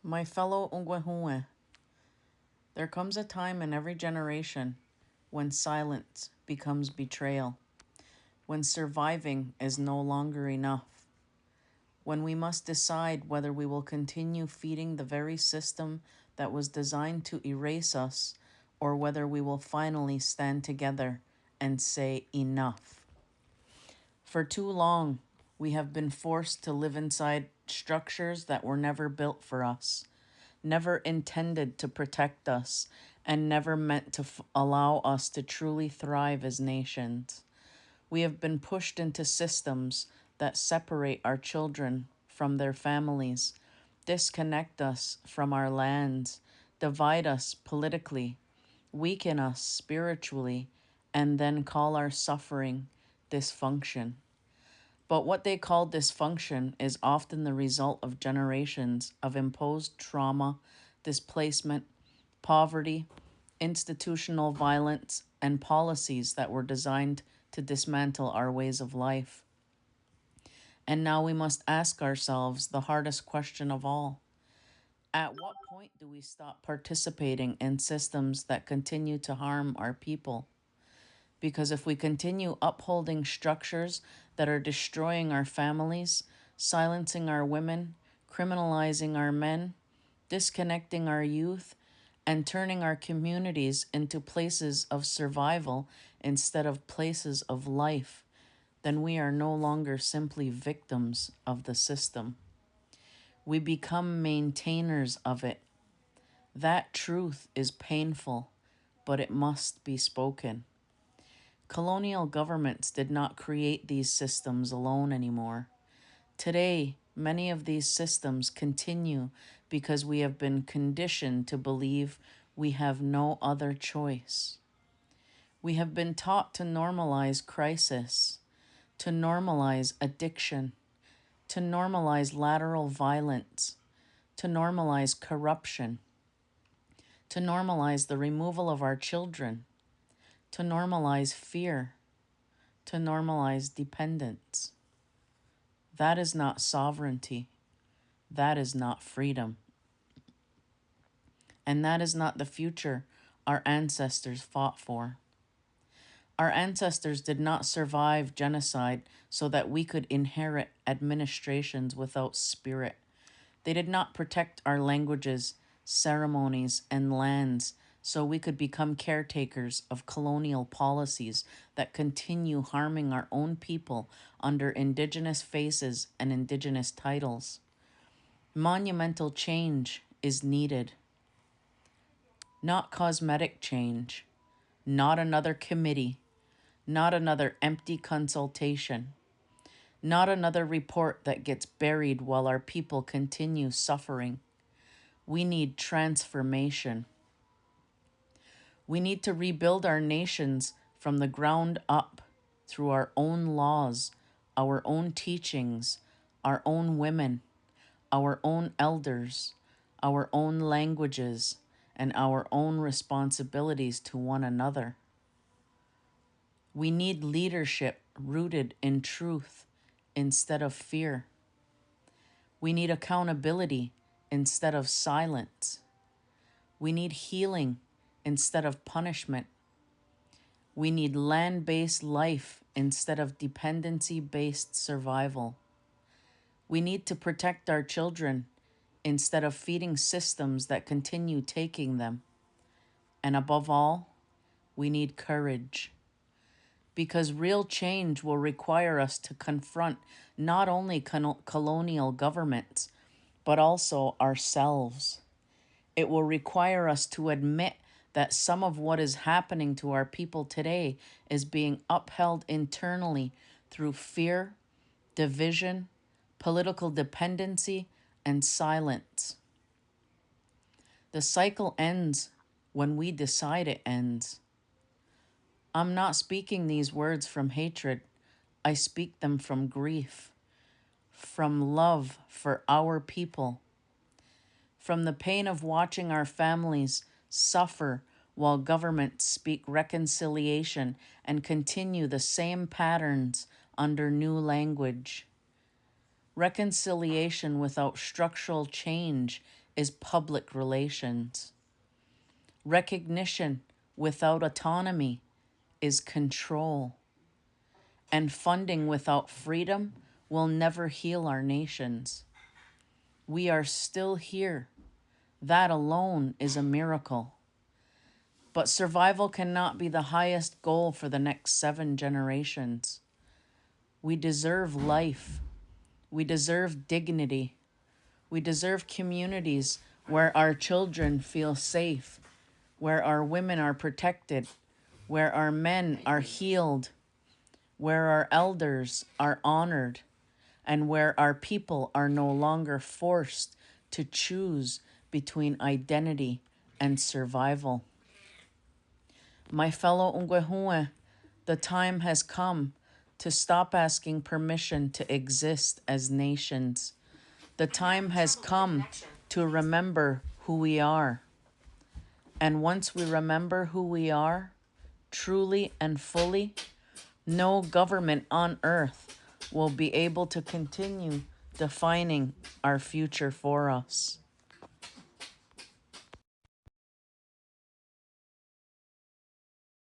My fellow Ungwehue, there comes a time in every generation when silence becomes betrayal, when surviving is no longer enough, when we must decide whether we will continue feeding the very system that was designed to erase us, or whether we will finally stand together and say enough. For too long, we have been forced to live inside structures that were never built for us, never intended to protect us, and never meant to allow us to truly thrive as nations. We have been pushed into systems that separate our children from their families, disconnect us from our lands, divide us politically, weaken us spiritually, and then call our suffering dysfunction. But what they call dysfunction is often the result of generations of imposed trauma, displacement, poverty, institutional violence, and policies that were designed to dismantle our ways of life. And now we must ask ourselves the hardest question of all. At what point do we stop participating in systems that continue to harm our people? Because if we continue upholding structures that are destroying our families, silencing our women, criminalizing our men, disconnecting our youth, and turning our communities into places of survival instead of places of life, then we are no longer simply victims of the system. We become maintainers of it. That truth is painful, but it must be spoken. Colonial governments did not create these systems alone anymore. Today, many of these systems continue because we have been conditioned to believe we have no other choice. We have been taught to normalize crisis, to normalize addiction, to normalize lateral violence, to normalize corruption, to normalize the removal of our children, to normalize fear, to normalize dependence. That is not sovereignty. That is not freedom. And that is not the future our ancestors fought for. Our ancestors did not survive genocide so that we could inherit administrations without spirit. They did not protect our languages, ceremonies, and lands so we could become caretakers of colonial policies that continue harming our own people under indigenous faces and indigenous titles. Monumental change is needed. Not cosmetic change, not another committee, not another empty consultation, not another report that gets buried while our people continue suffering. We need transformation. We need to rebuild our nations from the ground up through our own laws, our own teachings, our own women, our own elders, our own languages, and our own responsibilities to one another. We need leadership rooted in truth instead of fear. We need accountability instead of silence. We need healing instead of punishment. We need land-based life instead of dependency-based survival. We need to protect our children instead of feeding systems that continue taking them. And above all, we need courage. Because real change will require us to confront not only colonial governments, but also ourselves. It will require us to admit that some of what is happening to our people today is being upheld internally through fear, division, political dependency, and silence. The cycle ends when we decide it ends. I'm not speaking these words from hatred. I speak them from grief, from love for our people, from the pain of watching our families suffer while governments speak reconciliation and continue the same patterns under new language. Reconciliation without structural change is public relations. Recognition without autonomy is control. And funding without freedom will never heal our nations. We are still here. That alone is a miracle. But survival cannot be the highest goal for the next 7 generations. We deserve life. We deserve dignity. We deserve communities where our children feel safe, where our women are protected, where our men are healed, where our elders are honored, and where our people are no longer forced to choose between identity and survival. My fellow Ungwehue, the time has come to stop asking permission to exist as nations. The time has come to remember who we are. And once we remember who we are, truly and fully, no government on earth will be able to continue defining our future for us.